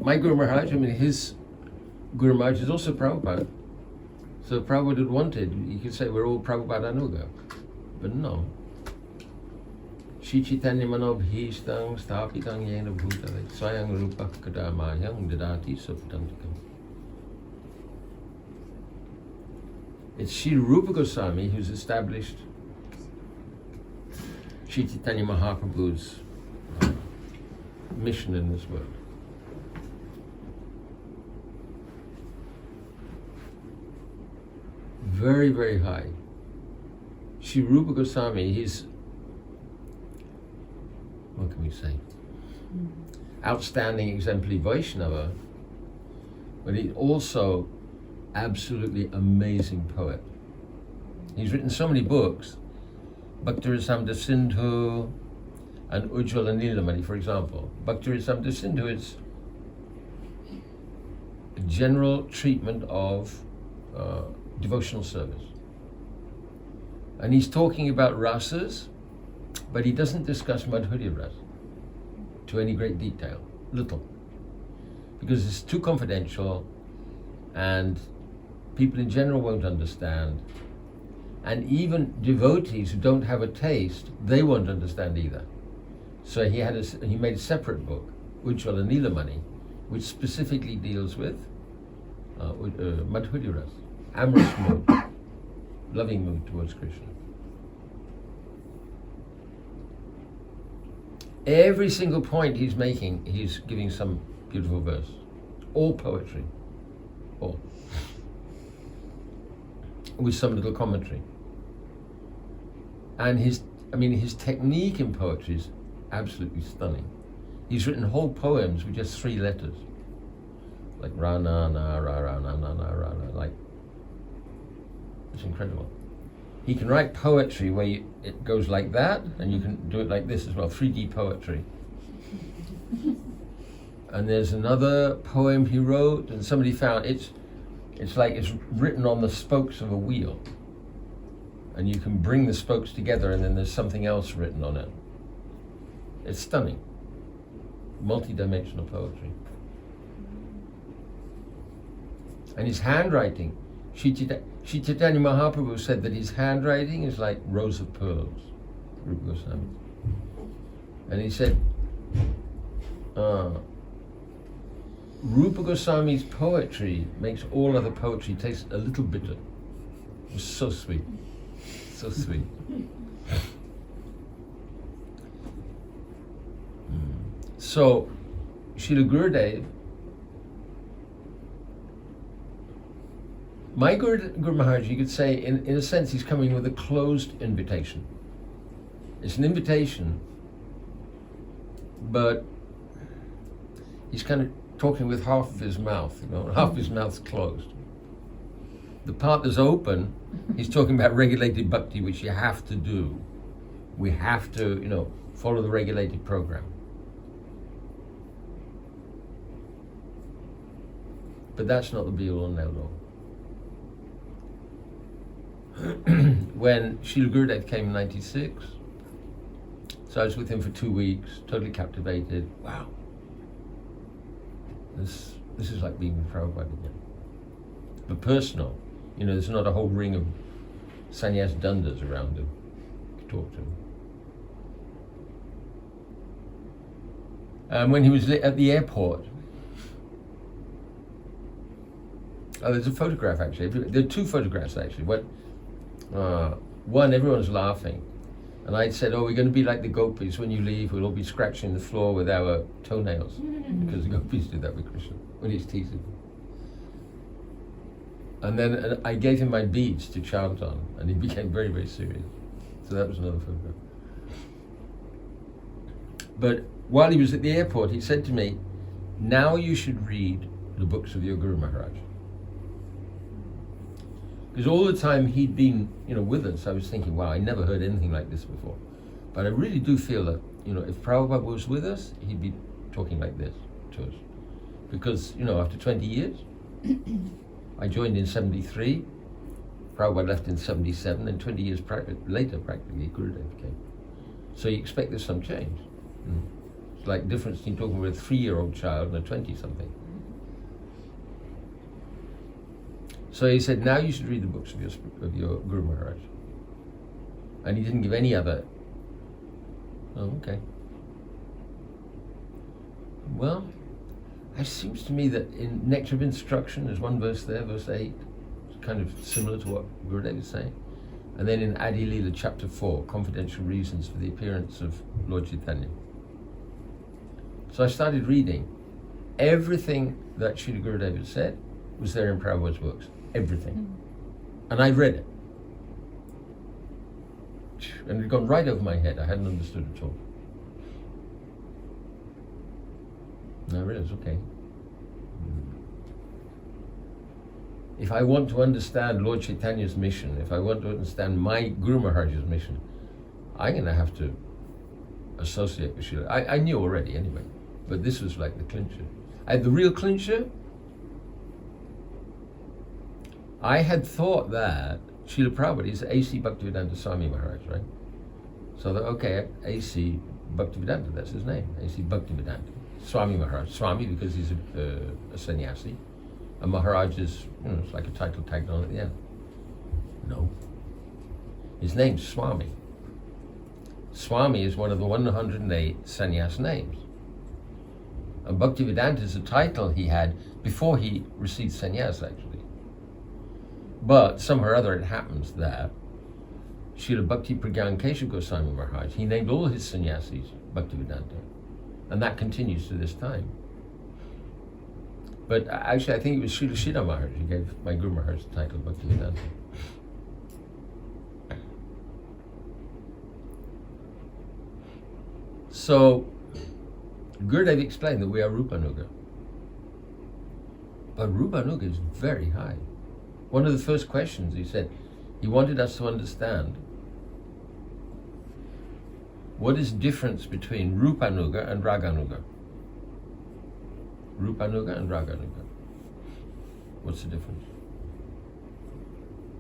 my Guru Maharaj, I mean, his Guru Maharaj is also Prabhupada. So if Prabhupada had wanted, you could say we're all Prabhupada Anuga. But no. Shri Chaitanya Manobhishtam Sthapitam Yena Bhutale Swayam Rupa Kadamayam Dadati Supatantikam. It's Sri Rupa Goswami who's established Shri Chaitanya Mahaprabhu's mission in this world. Very, very high. Sri Rupa Goswami, he's, what can we say? Outstanding exemplary Vaishnava, but he's also absolutely amazing poet. He's written so many books, Bhakti-rasamrita Sindhu and Ujjvala Nilamani, for example. Bhakti-rasamrita Sindhu is a general treatment of devotional service. And he's talking about rasas, but he doesn't discuss Madhuri rasa to any great detail, little. Because it's too confidential and people in general won't understand. And even devotees who don't have a taste, they won't understand either. So he made a separate book, Ujjvala Nilamani, which specifically deals with Madhuri rasa, amorous mood, loving mood towards Krishna. Every single point he's making, he's giving some beautiful verse. All poetry. All. With some little commentary. And his technique in poetry is absolutely stunning. He's written whole poems with just 3 letters. Like ra-na, na, ra-na, na, na, ra-na, like, it's incredible. He can write poetry where it goes like that, and you can do it like this as well, 3D poetry. And there's another poem he wrote, and somebody found it's like it's written on the spokes of a wheel. And you can bring the spokes together and then there's something else written on it. It's stunning. Multi-dimensional poetry. And his handwriting, Shri Chaitanya Mahaprabhu said that his handwriting is like rows of pearls, Rupa Goswami. And he said, Rupa Goswami's poetry makes all other poetry taste a little bitter. It was so sweet, so sweet. So, Srila Gurudev, my Guru Maharaj, you could say, in a sense, he's coming with a closed invitation. It's an invitation, but he's kind of talking with half of his mouth, half of his mouth's closed. The part that's open, he's talking about regulated bhakti, which you have to do. We have to, follow the regulated program. But that's not the be-all and end-all. When Srila Gurudev came in '96, so I was with him for 2 weeks, totally captivated. Wow. This is like being with Prabhupada again. But personal, there's not a whole ring of sannyas dundas around him to talk to him. And when he was at the airport, there's a photograph actually. There are 2 photographs actually. One, everyone's laughing. And I said, we're going to be like the gopis. When you leave, we'll all be scratching the floor with our toenails. Because the gopis do that with Krishna, when he's teasing. And then I gave him my beads to chant on, and he became very, very serious. So that was another photograph. But while he was at the airport, he said to me, now you should read the books of your Guru Maharaj. Because all the time he'd been, with us, I was thinking, wow, I never heard anything like this before. But I really do feel that, if Prabhupada was with us, he'd be talking like this to us. Because, after 20 years, I joined in '73, Prabhupada left in '77, and 20 years later, practically, Gurudev came. So you expect there's some change. It's like difference between talking with a 3-year-old child and a 20-something. So he said, now you should read the books of your Guru Maharaj. And he didn't give any other. Oh, okay. Well, it seems to me that in Nectar of Instruction, there's one verse there, verse 8, it's kind of similar to what Gurudev is saying. And then in Adi Leela, chapter 4, confidential reasons for the appearance of Lord Chaitanya. So I started reading. Everything that Srila Gurudev had said was there in Prabhupada's books. Everything. And I read it. And it had gone right over my head. I hadn't understood at all. And I realized, okay. If I want to understand Lord Chaitanya's mission, if I want to understand my Guru Maharaj's mission, I'm going to have to associate with Srila. I knew already anyway, but this was like the clincher. The real clincher, I had thought that Srila Prabhupada is A.C. Bhaktivedanta Swami Maharaj, right? So that, okay, A.C. Bhaktivedanta, that's his name, A.C. Bhaktivedanta. Swami Maharaj. Swami because he's a sannyasi. And Maharaj is, it's like a title tagged on at the end. No. His name's Swami. Swami is one of the 108 sannyas names. And Bhaktivedanta is a title he had before he received sannyas, actually. But somehow or other it happens that Srila Bhakti Pragyan Keshav Goswami Maharaj, he named all his sannyasis Bhaktivedanta. And that continues to this time. But actually, I think it was Srila Sridhar Maharaj who gave my Guru Maharaj the title Bhaktivedanta. So, Gurudev explained that we are Rupanuga. But Rupanuga is very high. One of the first questions he said, he wanted us to understand what is the difference between Rupanuga and Raganuga. Rupanuga and Raganuga. What's the difference?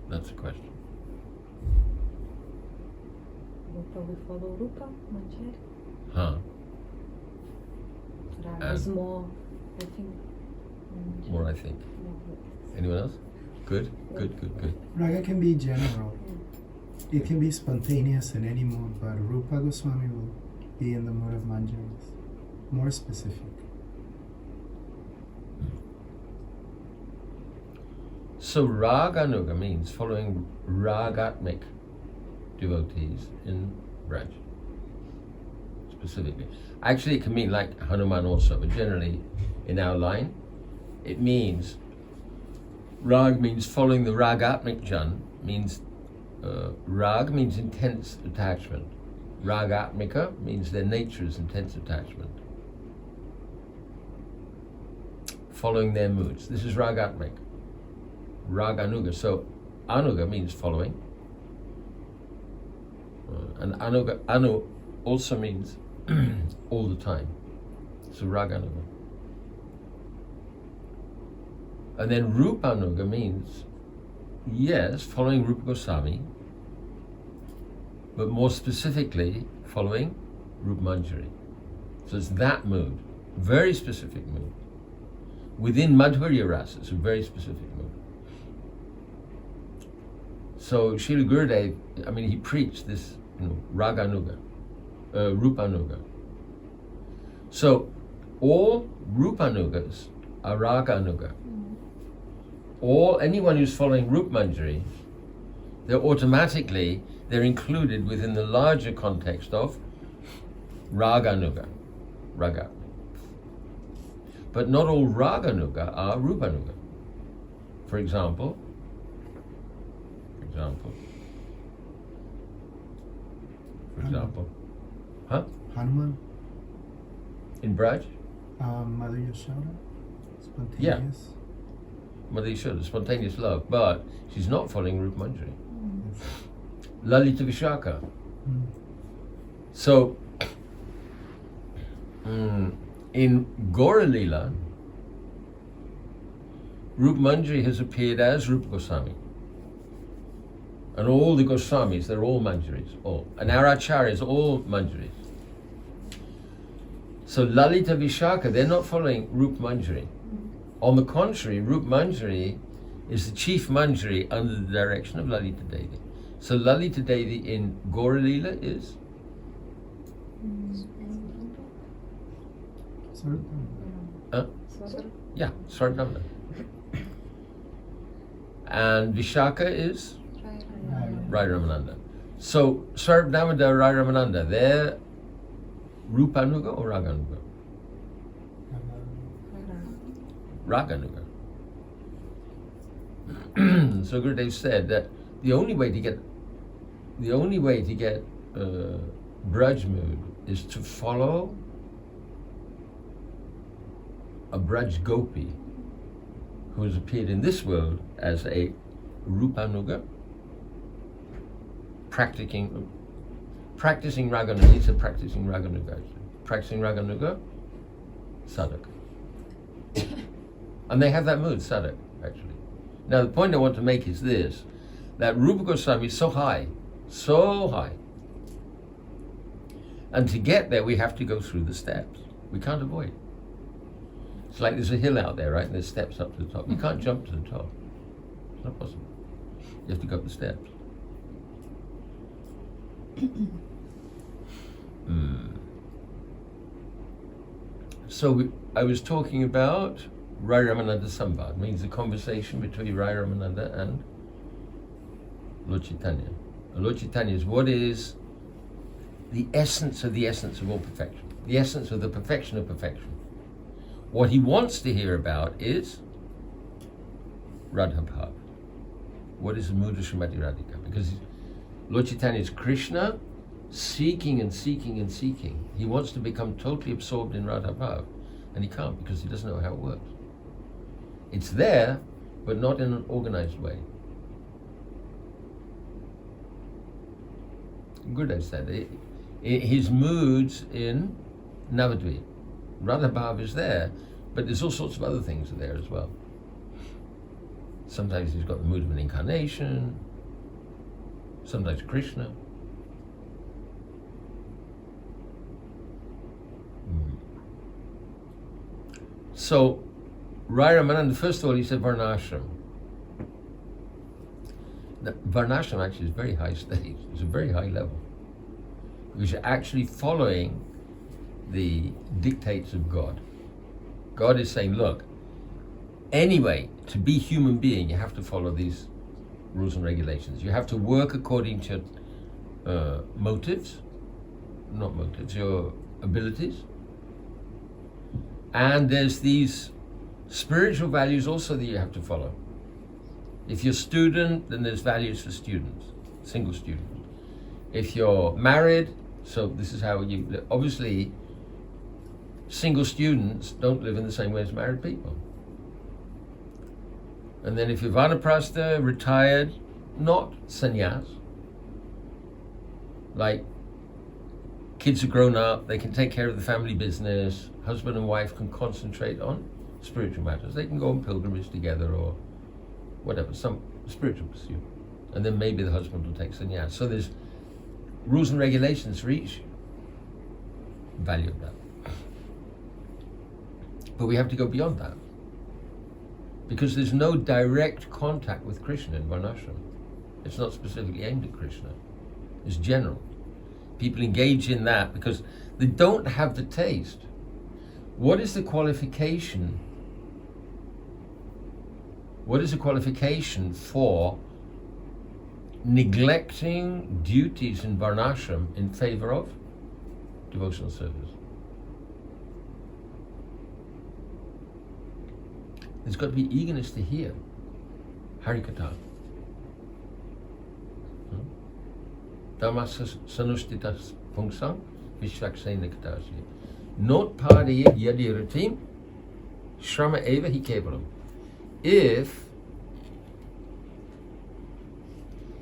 That's the question. Rupa, we follow Rupa, Manjari. Huh. Raga is more, I think. More, I think. Anyone else? Good, good, good, good. Raga can be general. It can be spontaneous in any mood, but Rupa Goswami will be in the mood of Manjaris. More specific. So Raganuga means following Ragatmic devotees in Braj. Specifically. Actually, it can mean like Hanuman also, but generally in our line, it means Rag means following the Ragatmic Jan, means Rag means intense attachment. Ragatmika means their nature is intense attachment. Following their moods. This is Ragatmik. Raganuga. So Anuga means following. And Anuga, Anu also means all the time. So Raganuga. And then Rupanuga means, yes, following Rupa Goswami, but more specifically, following Rupa Manjari. So it's that mood, very specific mood. Within Madhuri Rasa, it's a very specific mood. So Srila Gurudev, he preached this, Raganuga, Rupanuga. So all Rupanugas are Raganuga. Anyone who's following Rupa Manjari, they're included within the larger context of Raganuga, Raga. But not all Raganuga are Rupanuga. For example, huh? Hanuman. In Braj? Mother Yashoda. Spontaneous. Yeah. Mother Yashoda, spontaneous love, but she's not following Rupa Manjari. Lalita Vishaka. So, in Gaura Leela, Rupa Manjari has appeared as Rupa Goswami. And all the Goswamis, they're all Manjaris, all. And our Acharyas, all Manjaris. So Lalita Vishaka, they're not following Rup Manjari. On the contrary, Rup Manjari is the chief Manjari under the direction of Lalita Devi. So Lalita Devi in Gaura Leela is? Yeah, Swaradhamana. And Vishaka is? Rai Ramananda. So Swaradhamana, Rai Ramananda, they're Rupanuga or Raganuga? Raganuga. So Gurudev said that the only way to get Braj mood is to follow a Braj Gopi who has appeared in this world as a Rupanuga, practicing Raganuga. He said practicing Raganuga, sadhak. And they have that mood, sadhak, actually. Now the point I want to make is this, that Rupa Goswami is so high. And to get there, we have to go through the steps. We can't avoid it. It's like there's a hill out there, right? And there's steps up to the top. You can't jump to the top. It's not possible. You have to go up the steps. So I was talking about Rai Ramananda Sambad, means the conversation between Rai Ramananda and Lord Chaitanya. And Lord Chaitanya is what is the essence of all perfection, the essence of the perfection of perfection. What he wants to hear about is Radha Bhav. What is the mood of Srimati Radhika? Because Lord Chaitanya is Krishna, seeking and seeking and seeking. He wants to become totally absorbed in Radha Bhav, and he can't because he doesn't know how it works. It's there, but not in an organized way. Gurudev said his moods in Navadvip. Radha Bhav is there, but there's all sorts of other things there as well. Sometimes he's got the mood of an incarnation, sometimes Krishna. So, Rai Ramananda, first of all, he said Varnashram. Varnashram actually is a very high stage, it's a very high level. Because you're actually following the dictates of God. God is saying, look, anyway, to be human being, you have to follow these rules and regulations. You have to work according to your abilities. And there's these spiritual values also that you have to follow. If you're a student, then there's values for students, single students. If you're married, so this is how you live. Obviously, single students don't live in the same way as married people. And then if you're vanaprastha, retired, not sannyas, like kids are grown up, they can take care of the family business, husband and wife can concentrate on spiritual matters. They can go on pilgrimage together or whatever, some spiritual pursuit. And then maybe the husband will take sannyas. So there's rules and regulations for each value of that. But we have to go beyond that. Because there's no direct contact with Krishna in Varnashram. It's not specifically aimed at Krishna. It's general. People engage in that because they don't have the taste. What is the qualification? What is the qualification for neglecting duties in Varnashram in favor of devotional service? There's got to be eagerness to hear hari-katha. Dhamma sanustitas pungsam vishvaksena katasya. Not padayet yadiratim shrama eva hi kevalam. If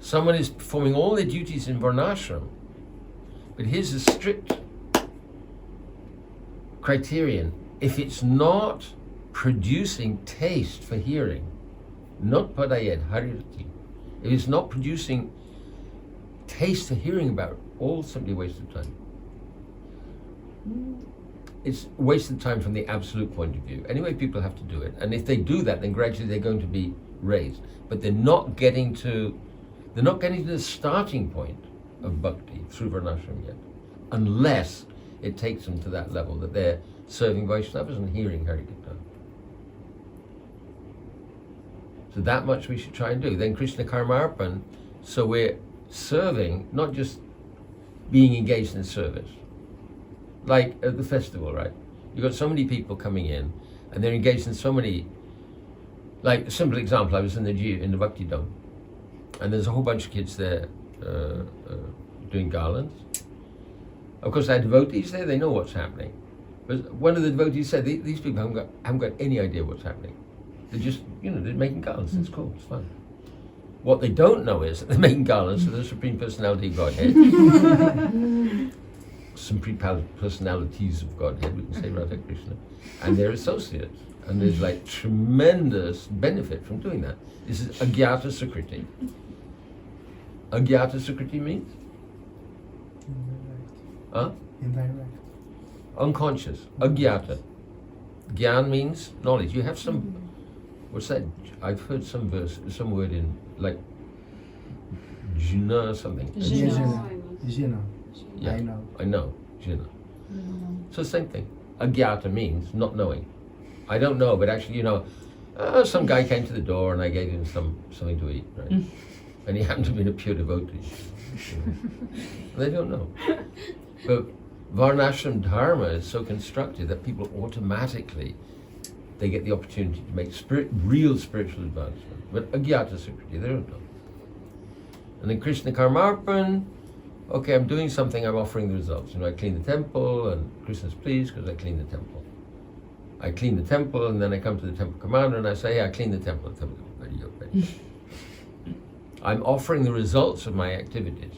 someone is performing all their duties in Varnashram, but here's a strict criterion. If it's not producing taste for hearing, not padayet hari-katha, if it's not producing taste for hearing about it, all simply a waste of time. it's wasted time from the absolute point of view. Anyway, people have to do it, and if they do that, then gradually they're going to be raised. But they're not getting to the starting point of bhakti through varnashram yet, unless it takes them to that level that they're serving Vaishnavas and hearing hari-katha. So that much we should try and do. Then Krishna Karmarpan, so we're serving, not just being engaged in service. Like at the festival, right? You've got so many people coming in, and they're engaged in so many. Like a simple example, I was in the Bhakti Dome, and there's a whole bunch of kids there doing garlands. Of course, our devotees there, they know what's happening. But one of the devotees said, these people haven't got any idea what's happening. They're just, they're making garlands. It's cool, it's fun. What they don't know is that they're making garlands for the Supreme Personality of Godhead. Supreme Personalities of Godhead, we can say Radha Krishna, and their associates. And there's like tremendous benefit from doing that. This is agyata sukriti. Agyata sukriti means? Indirect. Unconscious. Agyata. Gyan means knowledge. You have some, what's that? I've heard some word in like jina or something. Jina. Yeah, I know. Jina. So same thing. Agyata means not knowing. I don't know, but actually, some guy came to the door and I gave him something to eat, right? And he happened to be a pure devotee. They don't know. But Varnashram Dharma is so constructed that people automatically, they get the opportunity to make real spiritual advancement. But agyata sukriti, they don't know. And then Krishna Karmarpan, okay, I'm doing something, I'm offering the results. I clean the temple, and Krishna's pleased because I clean the temple. I clean the temple, and then I come to the temple commander and I say, hey, I clean the temple. The temple ready. I'm offering the results of my activities.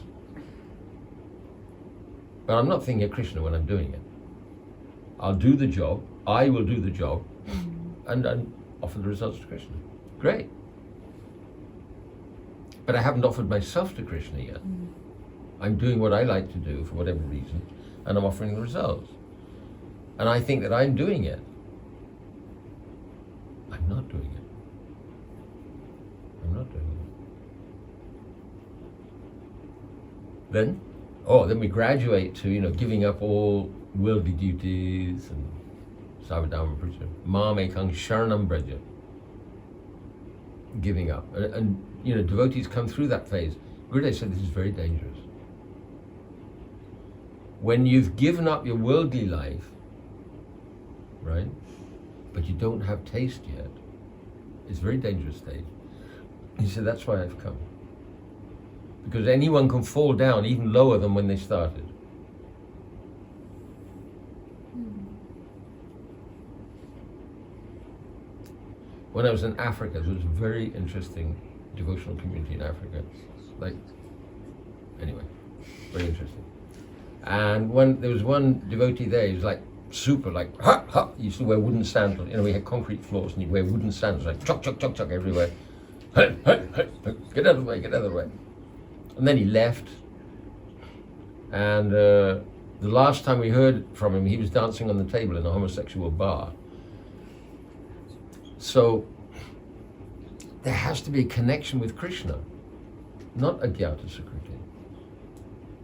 But I'm not thinking of Krishna when I'm doing it. I'll do the job, I will do the job, and offer the results to Krishna. Great. But I haven't offered myself to Krishna yet. I'm doing what I like to do for whatever reason, and I'm offering the results. And I think that I'm doing it. I'm not doing it. I'm not doing it. Then we graduate to, giving up all worldly duties and Savadharma Pracha. Mamekang Sharanam Braja. Giving up. And devotees come through that phase. Gurudev said this is very dangerous. When you've given up your worldly life, right, but you don't have taste yet, it's a very dangerous stage. He said, that's why I've come. Because anyone can fall down even lower than when they started. When I was in Africa, there was a very interesting devotional community in Africa. Anyway, very interesting. And there was one devotee there, he was like super, he used to wear wooden sandals. We had concrete floors and he'd wear wooden sandals, like chuck, chuck, chuck, chuck everywhere. Hey, hey, hey, get out of the way, get out of the way. And then he left. And the last time we heard from him, he was dancing on the table in a homosexual bar. So there has to be a connection with Krishna, not agyata sukriti.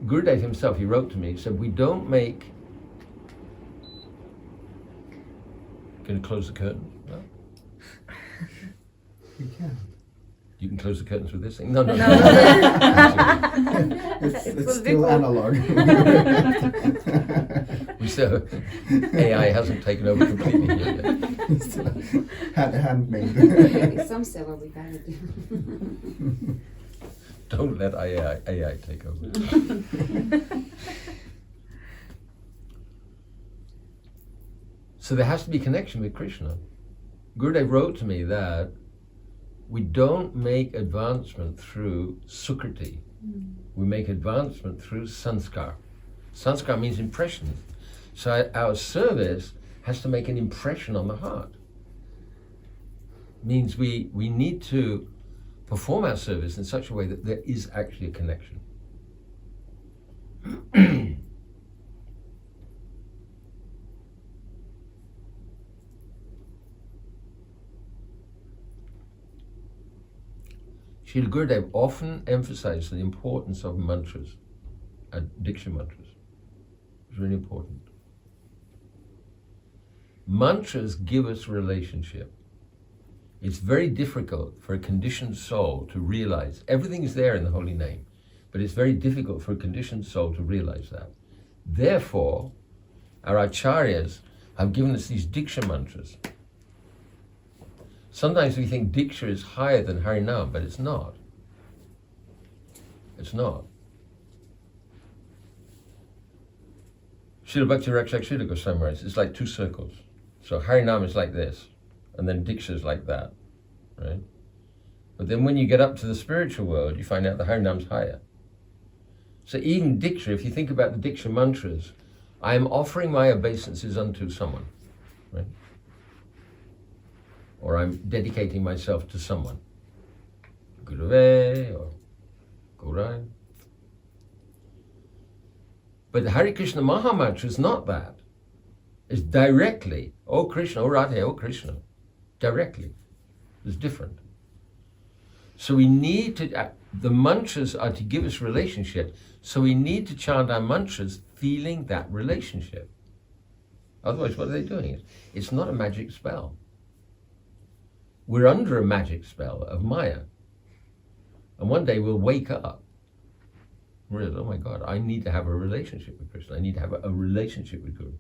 Gurudev himself, he wrote to me, he said, we don't make... Can you close the curtain? No? You can. You can close the curtains with this thing? No. It's still analog. We still, AI hasn't taken over completely here yet. Handmade. Some say what we gotta do. Don't let AI take over. So there has to be connection with Krishna. Gurudev wrote to me that we don't make advancement through sukriti. We make advancement through sanskar. Sanskar means impressions. So our service has to make an impression on the heart. Means we need to perform our service in such a way that there is actually a connection. Srila Gurudev often emphasized the importance of mantras, Diksha mantras. It's really important. Mantras give us relationship. It's very difficult for a conditioned soul to realize everything is there in the holy name, but it's very difficult for a conditioned soul to realize that. Therefore, our acharyas have given us these Diksha mantras. Sometimes we think Diksha is higher than Harinam, but it's not. It's not. Srila Bhakti Rakshak Goswami writes, it's like two circles. So Harinam is like this, and then Diksha is like that, right? But then when you get up to the spiritual world, you find out the Harinam's higher. So even Diksha, if you think about the Diksha mantras, I am offering my obeisances unto someone, right? Or I'm dedicating myself to someone. Guruve or Gurai. But the Hare Krishna Maha Mantra is not that. It's directly, oh Krishna, oh Radhe, oh Krishna. Directly. It's different. So we need to, the mantras are to give us relationship, so we need to chant our mantras feeling that relationship. Otherwise, what are they doing? It's not a magic spell. We're under a magic spell of Maya. And one day we'll wake up. Realize, oh my God, I need to have a relationship with Krishna. I need to have a relationship with Guru.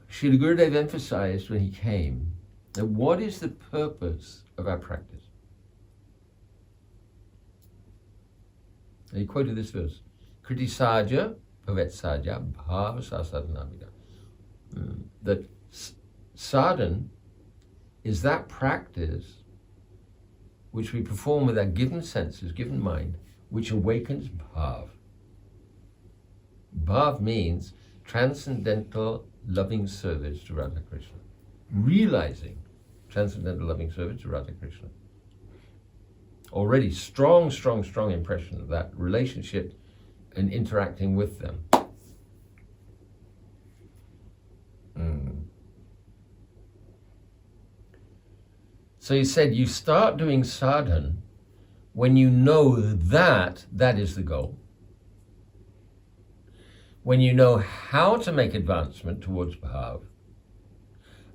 Srila Gurudev emphasized when he came that what is the purpose of our practice? And he quoted this verse, Kriti Saja, Bhavet Saja, Bhava Sasadhanamida. That sadhan is that practice which we perform with our given senses, given mind, which awakens bhav. Bhav means transcendental loving service to Radha Krishna. Realizing transcendental loving service to Radha Krishna. Already strong impression of that relationship and interacting with them. So he said, you start doing sadhan when you know that that is the goal. When you know how to make advancement towards bhav,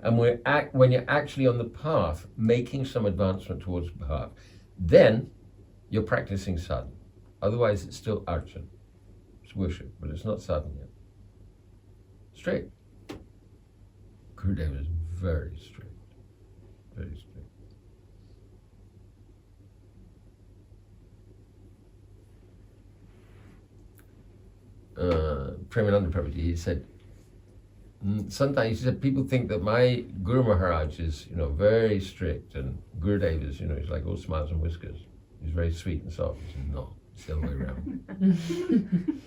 and when you're actually on the path making some advancement towards bhav, then you're practicing sadhana. Otherwise, it's still archan. It's worship, but it's not sadhana yet. Straight. Gurudev is very strict. Very strict. Premananda Prabhuji, he said, sometimes he said people think that my Guru Maharaj is, very strict, and Gurudev is, he's like all smiles and whiskers. He's very sweet and soft. He said, no, it's the other way around.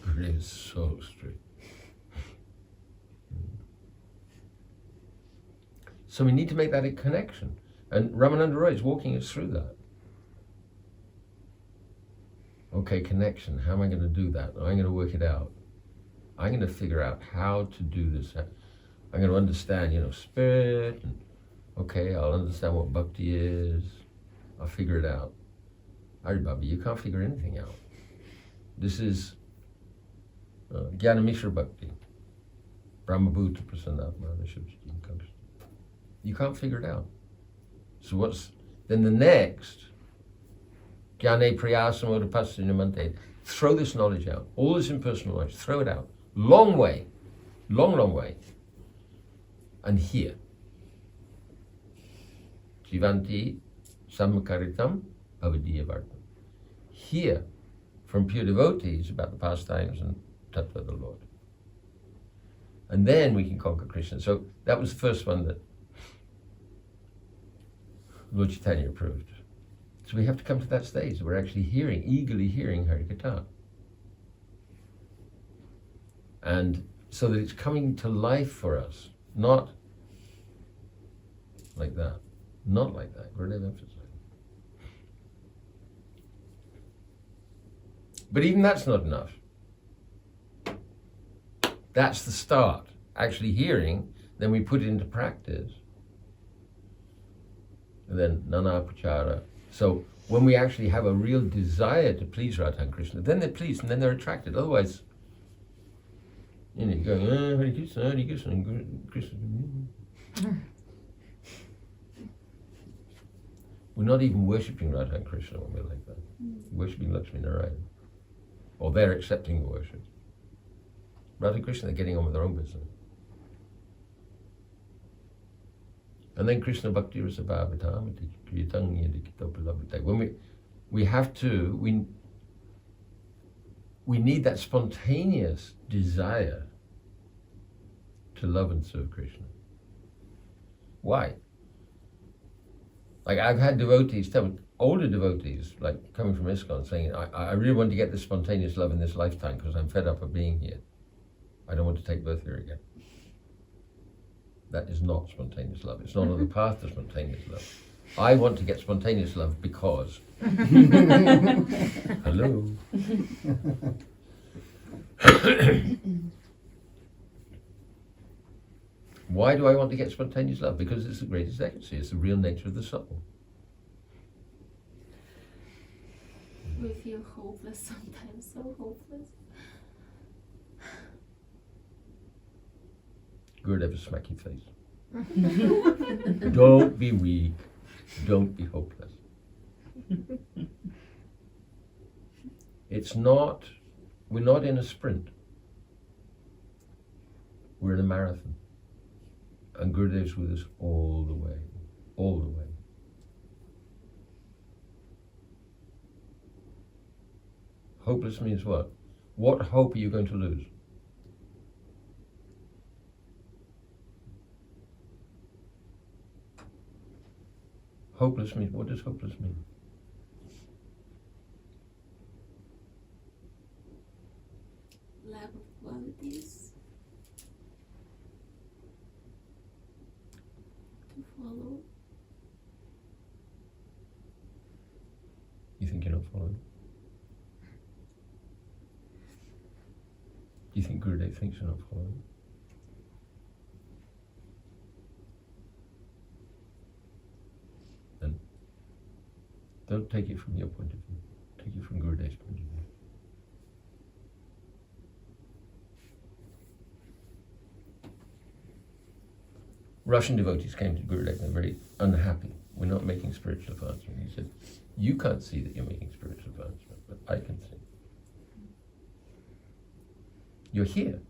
Gurudev is so strict. So we need to make that a connection. And Ramananda Roy is walking us through that. Okay, connection. How am I going to do that? I'm going to work it out. I'm going to figure out how to do this. I'm going to understand, spirit. And okay, I'll understand what bhakti is. I'll figure it out. Hari Baba, you can't figure anything out. This is Jnana Mishra Bhakti. Brahma Bhuta Prasanatma. You can't figure it out. So what's then the next? Jnane Priyasamoda Pasinamante. Throw this knowledge out. All this impersonal knowledge, throw it out. Long way. Long way. And here. Jivanti Samakaritam Bhavadiya Vartam. Hear from pure devotees about the pastimes and tattva of the Lord. And then we can conquer Krishna. So that was the first one that Lord Chaitanya approved. So we have to come to that stage. We're actually eagerly hearing hari-katha. And so that it's coming to life for us, not like that. Not like that. Gurudev emphasized. But even that's not enough. That's the start. actually hearing, then we put it into practice. And then nana prachara. So when we actually have a real desire to please Radha and Krishna, then they're pleased and then they're attracted. Otherwise, you know, you're going, Hare Krishna, and Krishna. We're not even worshipping Radha and Krishna when we're like that. We're worshipping Lakshmi Narayan. Or they're accepting the worship. Radha and Krishna, they're getting on with their own business. And then Krishna Bhakti Rasa Bhavatamati Kriyatang Yadikitopalabhata. When we have to, we need that spontaneous desire to love and serve Krishna. Why? Like I've had devotees tell me, older devotees, like coming from ISKCON, saying, I really want to get this spontaneous love in this lifetime because I'm fed up of being here. I don't want to take birth here again. That is not spontaneous love. It's not on the path to spontaneous love. I want to get spontaneous love because... Hello. Why do I want to get spontaneous love? Because it's the greatest ecstasy. It's the real nature of the soul. We feel hopeless sometimes, so hopeless. Gurudev will smack your face. Don't be weak. Don't be hopeless. We're not in a sprint. We're in a marathon. And Gurudev's with us all the way. All the way. Hopeless means what? What hope are you going to lose? Hopeless means, what does hopeless mean? Lack of qualities to follow. You think you're not following? Do you think Gurudev thinks you're not following? Then don't take it from your point of view. Take it from Gurudev's point of view. Russian devotees came to Gurudev and they're very unhappy. We're not making spiritual advancement. He said, you can't see that you're making spiritual advancement, but I can see. You're here.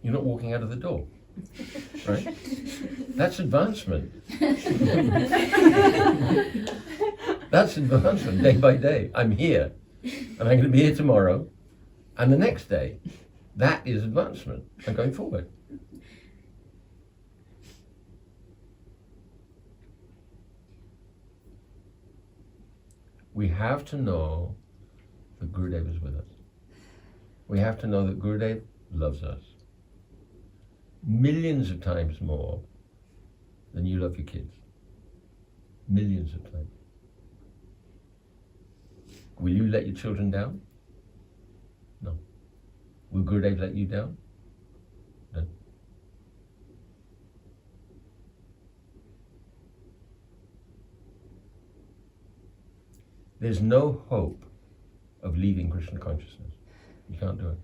You're not walking out of the door. Right? That's advancement. That's advancement day by day. I'm here. And I'm going to be here tomorrow. And the next day. That is advancement. I'm going forward. We have to know that Gurudev is with us. We have to know that Gurudev loves us. Millions of times more than you love your kids. Millions of times. Will you let your children down? No. Will Gurudev let you down? No. There's no hope of leaving Krishna consciousness. You can't do it.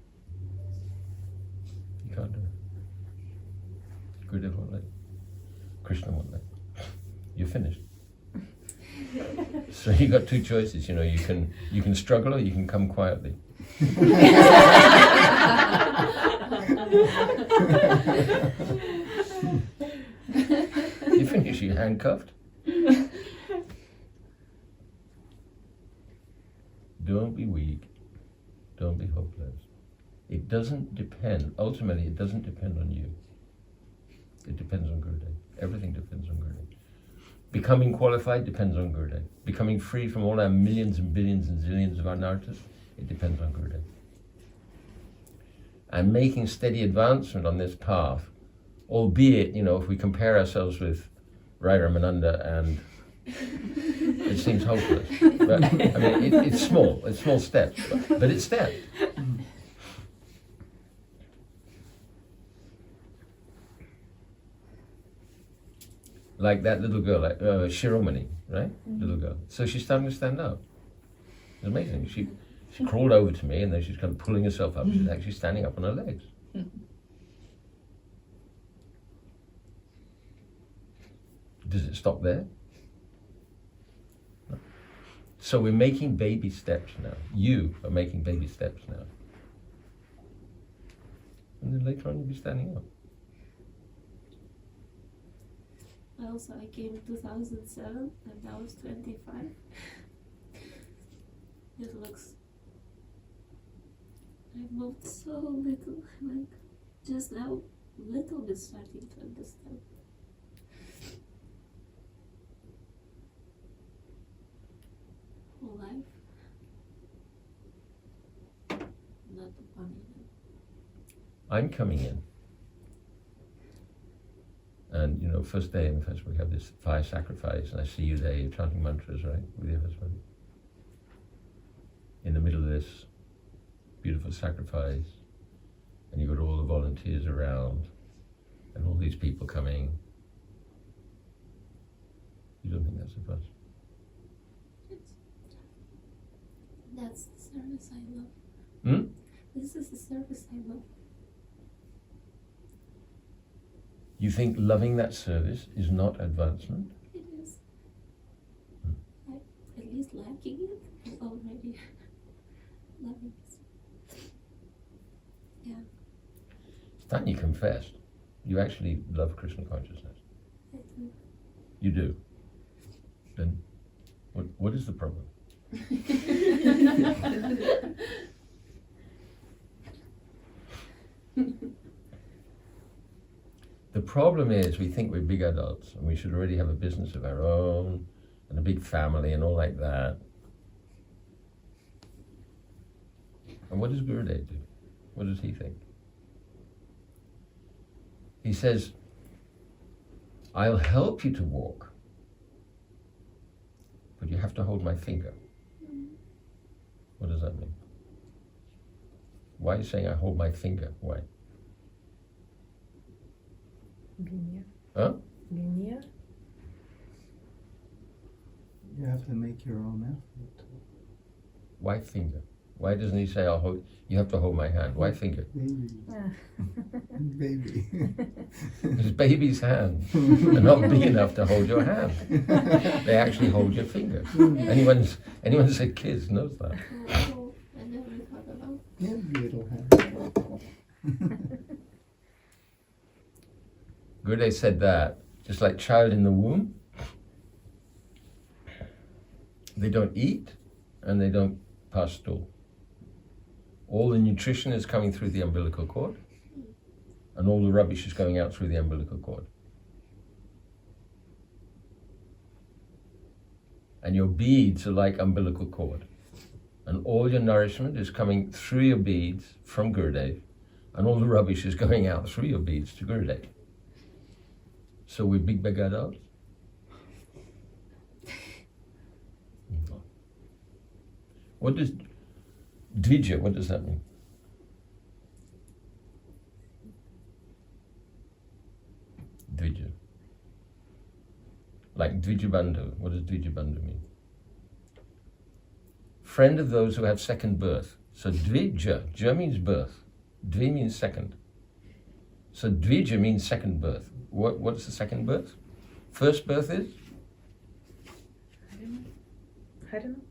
You can't do it. Gurudev won't let you. Krishna won't let you. You're finished. So you've got two choices, you know, you can struggle or you can come quietly. You're finished, you're handcuffed. Don't be weak. Don't be hopeless. It doesn't depend, ultimately it doesn't depend on you. It depends on Gurudev. Everything depends on Gurudev. Becoming qualified depends on Gurudev. Becoming free from all our millions and billions and zillions of anarthas, it depends on Gurudev. And making steady advancement on this path, albeit, you know, if we compare ourselves with Rai Ramananda and it seems hopeless. But, I mean, it's small steps, but it's steps. Like that little girl, like Shiromani, right? Little girl. So she's starting to stand up. It's amazing. She crawled over to me and then she's kind of pulling herself up. She's actually standing up on her legs. Does it stop there? No. So we're making baby steps now. You are making baby steps now. And then later on you'll be standing up. I came in 2007 and I was 25. It looks... I moved so little, like just now, little bit starting to understand. Whole life. Not one even. I'm coming in. And you know, first day in the festival we have this fire sacrifice and I see you there, you're chanting mantras, right, with your husband. In the middle of this beautiful sacrifice, and you've got all the volunteers around, and all these people coming. You don't think that's a fuss? That's the service I love. Hmm? This is the service I love. You think loving that service is not advancement? It is. I at least liking it is already loving it. Yeah. Then you confessed. You actually love Krishna consciousness. I do. You do. Then what is the problem? The problem is we think we're big adults and we should already have a business of our own and a big family and all like that. And what does Gurudev do? What does he think? He says, I'll help you to walk, but you have to hold my finger. What does that mean? Why are you saying I hold my finger? Why? Linear. Huh? Linear. You have to make your own effort. Why finger? Why doesn't he say I'll hold? You have to hold my hand. Why finger? Baby. Baby. Because baby's hands are not big enough to hold your hand. They actually hold your finger. Anyone said kids knows that. Oh, I never thought about. Yeah, little hand. Gurudev said that, just like child in the womb, they don't eat and they don't pass stool. All the nutrition is coming through the umbilical cord and all the rubbish is going out through the umbilical cord. And your beads are like umbilical cord. And all your nourishment is coming through your beads from Gurudev and all the rubbish is going out through your beads to Gurudev. So we're big adults? What does Dvija, what does that mean? Dvija. Like Dvija Bandhu, what does Dvija Bandhu mean? Friend of those who have second birth. So Dvija, Ja means birth, Dvi means second. So Dvija means second birth. What's the second birth? First birth is? Harinam.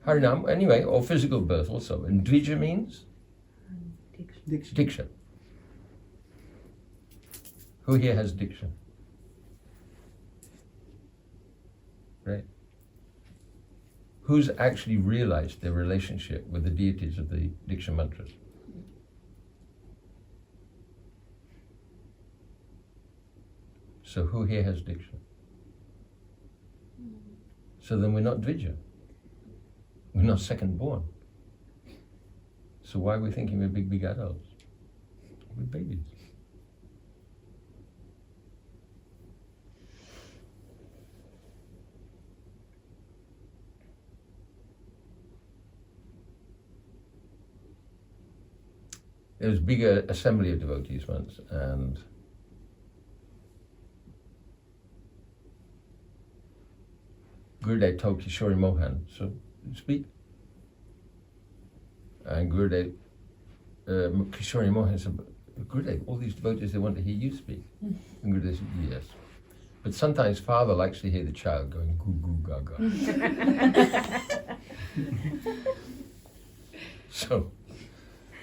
Harinam, anyway, or physical birth also. And Dvija means? Diksha. Diksha. Who here has Diksha? Right. Who's actually realized their relationship with the deities of the Diksha mantras? So who here has Diksha? So then we're not Dvija. We're not second born. So why are we thinking we're big adults? We're babies. There was a big assembly of devotees once, and Gurudev told Kishori Mohan, so speak. And Gurudev, Kishori Mohan said, Gurudev, all these devotees, they want to hear you speak. And Gurudev said, yes. But sometimes father likes to hear the child going goo goo gaga. So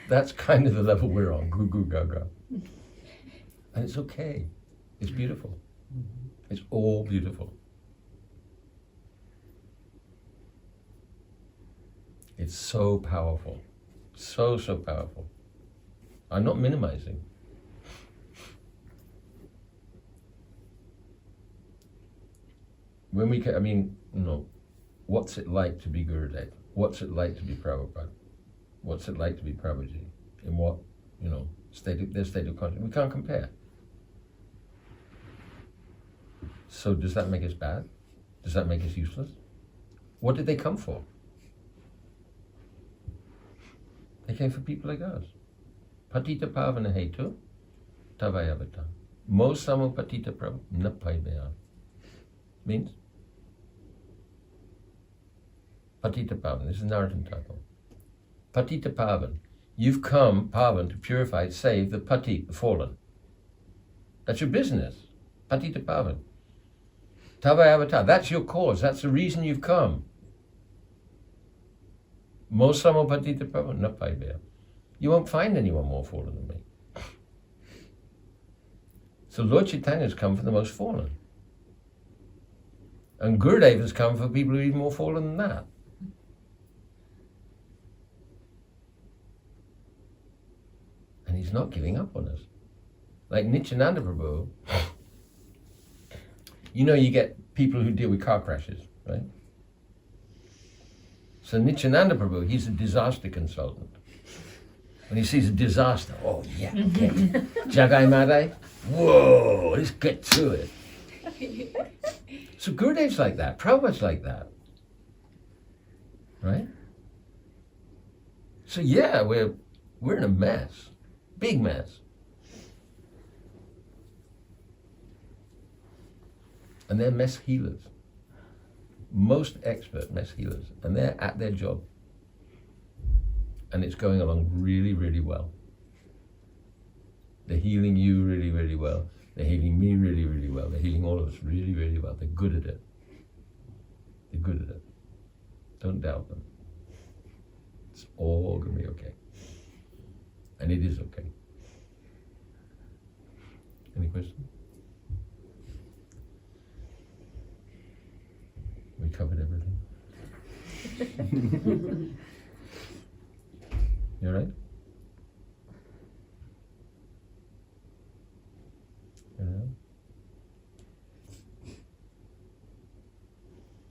that's kind of the level we're on, goo goo gaga. And it's okay. It's beautiful. It's all beautiful. It's so powerful. So powerful. I'm not minimizing. When we can, what's it like to be Gurudev? What's it like to be Prabhupada? What's it like to be Prabhuji? In what, their state of consciousness? We can't compare. So does that make us bad? Does that make us useless? What did they come for? They came for people like us. Patita pavana hetu tavayavata. Mo samo patita prabhu napaibaya. Means? Patita pavan. This is Naratan Thakur. Patita pavan. You've come, pavan, to purify, save the pati, the fallen. That's your business. Patita pavan. Tavayavata. That's your cause. That's the reason you've come. Mo samo patita pavan napaibaya. You won't find anyone more fallen than me. So Lord Chaitanya has come for the most fallen. And Gurudev has come for people who are even more fallen than that. And he's not giving up on us. Like Nityananda Prabhu, you get people who deal with car crashes, right? So Nityananda Prabhu, he's a disaster consultant. When he sees a disaster, oh yeah, okay. Jagai Madai, whoa, let's get to it. So Gurudev's like that, Prabhupada's like that. Right? So yeah, we're in a mess. Big mess. And they're mess healers. Most expert mess healers. And they're at their job. And it's going along really, really well. They're healing you really, really well. They're healing me really, really well. They're healing all of us really, really well. They're good at it. They're good at it. Don't doubt them. It's all going to be okay. And it is okay. Any questions? We covered everything. You all right? You all right?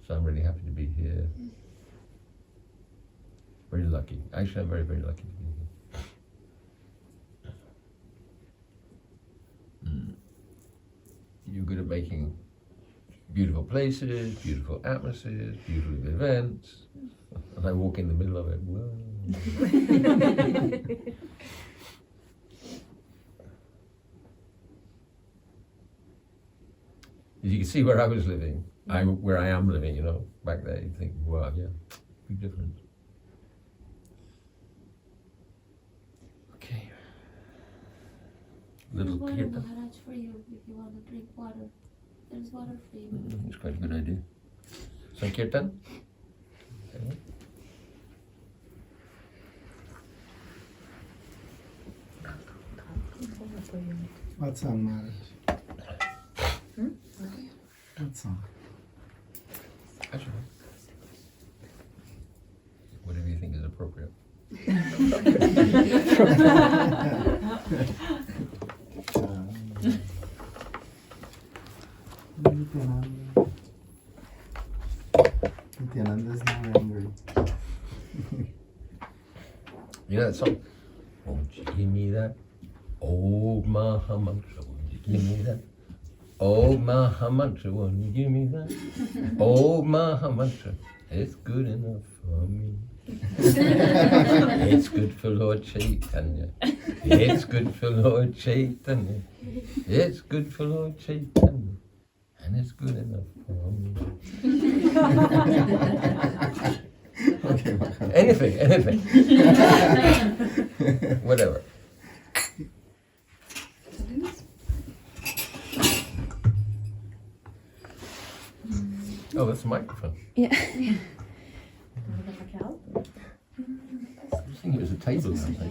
So I'm really happy to be here. Very lucky. Actually, I'm very, very lucky to be here. You're good at making beautiful places, beautiful atmospheres, beautiful events. And I walk in the middle of it. Whoa. If you can see where I was living, where I am living, back there, you think, wow, yeah, big difference. Okay. There's water, Maharaj, for you if you want to drink water. There's water for you. It's quite a good idea. Sankirtan? Okay. What song, Maharaj? What song? That's right. Whatever you think is appropriate. Nityananda's now angry. You know that song? Won't you give me that old Maha Mantra? Won't you give me that old Maha Mantra? Won't you give me that old Maha Mantra? It's good enough for me. It's good for Lord Chaitanya. It's good for Lord Chaitanya. It's good for Lord Chaitanya. And it's good enough for me. Okay, Maharaj. Anything. Whatever. Oh, that's a microphone. Yeah. I was thinking it was a table or something.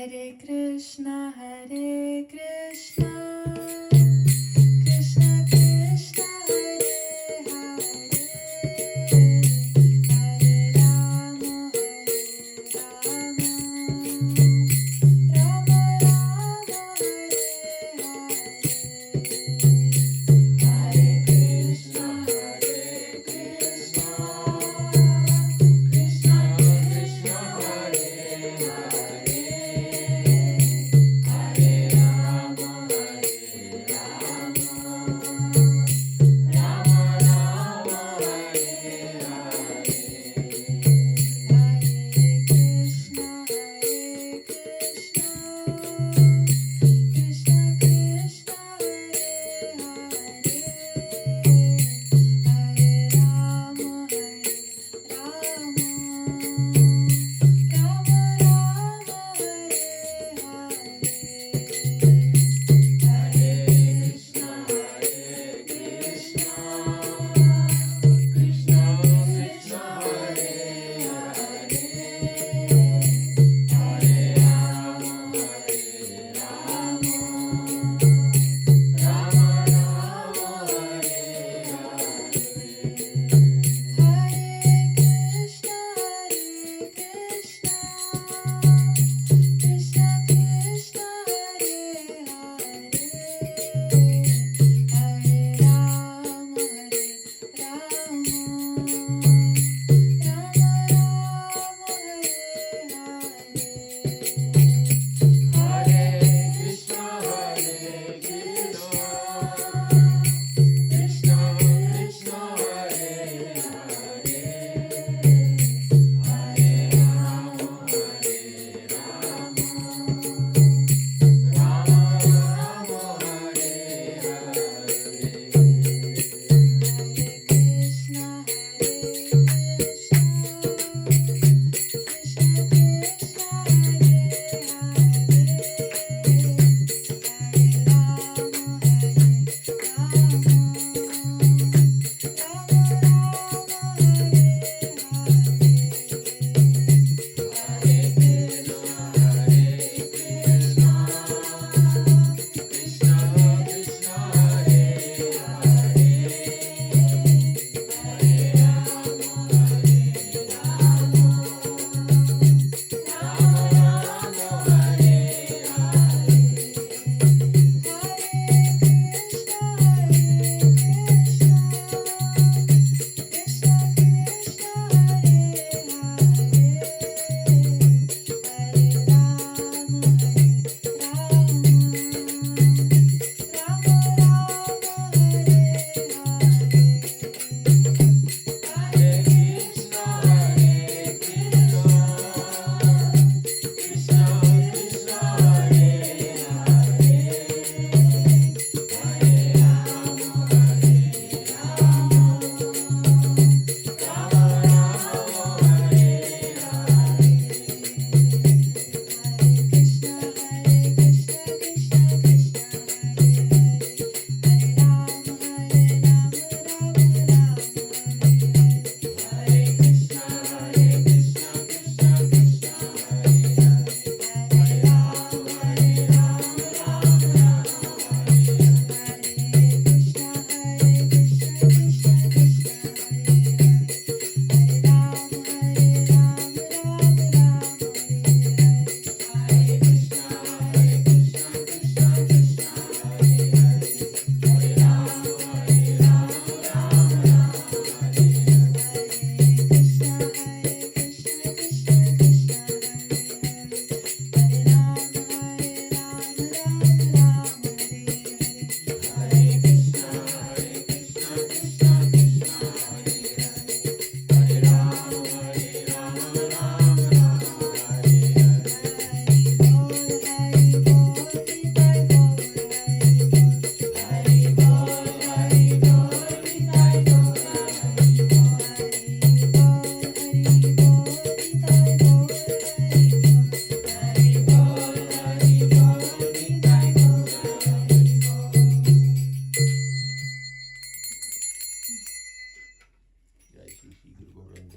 Hare Krishna, Krishna